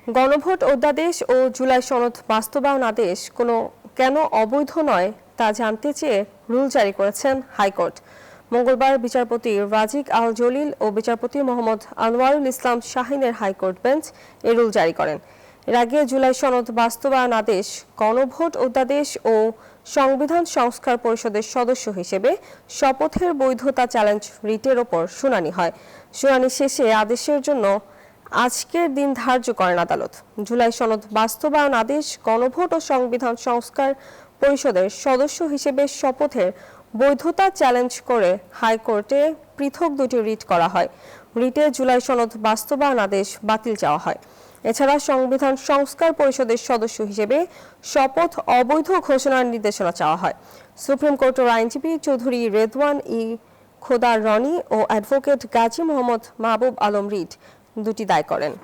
গণভোট অধ্যাদেশ ও জুলাই সনদ বাস্তবায়ন আদেশ কেন অবৈধ নয় তা জানতে চেয়ে রুল জারি করেছেন হাইকোর্ট। মঙ্গলবার বিচারপতি রাজিক আল জলিল ও বিচারপতি মোহাম্মদ আনোয়ারুল ইসলাম শাহিনের হাইকোর্ট বেঞ্চ এ রুল জারি করেন। এর আগে জুলাই সনদ বাস্তবায়ন আদেশ, গণভোট অধ্যাদেশ ও সংবিধান সংস্কার পরিষদের সদস্য হিসেবে শপথের বৈধতা চ্যালেঞ্জ রিটের ওপর শুনানি হয়। শুনানি শেষে আদেশের জন্য আজকের দিন ধার্য করেন আদালত। জুলাই সনদ বাস্তবায়ন আদেশ, গণভোট ও সংবিধান সংস্কার পরিষদের সদস্য হিসেবে শপথের বৈধতা চ্যালেঞ্জ করে হাইকোর্টে পৃথক দুটি রিট করা হয়। রিটে জুলাই সনদ বাস্তবায়ন আদেশ বাতিল চাওয়া হয়। এছাড়া সংবিধান সংস্কার পরিষদের সদস্য হিসেবে শপথ অবৈধ ঘোষণার নির্দেশনা চাওয়া হয়। সুপ্রিম কোর্টের আইনজীবী চৌধুরী রেদওয়ান খোদা রনি ও অ্যাডভোকেট গাজী মোহাম্মদ মাহবুব আলম রিট দুটি দায় করেন।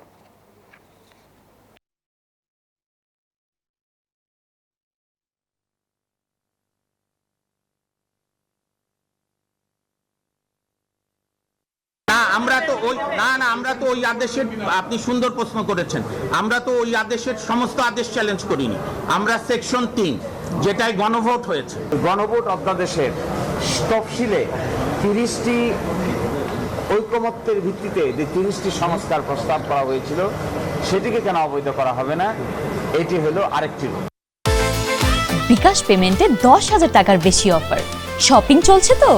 আমরা তো ওই আদেশের, আপনি সুন্দর প্রশ্ন করেছেন, আমরা তো ওই আদেশের সমস্ত আদেশ চ্যালেঞ্জ করিনি। আমরা সেকশন 3 যেটাই গণভোট হয়েছে, গণভোট অধ্যাদেশের তফসিলে 30টি ঐকমত্যের ভিত্তিতে যে 30টি সংস্কার প্রস্তাব করা হয়েছিল সেটিকে কেন অবৈধ করা হবে না, এটি হলো আরেকটি। বিকাশ পেমেন্টে 10,000 টাকার বেশি অফার, শপিং চলছে তো।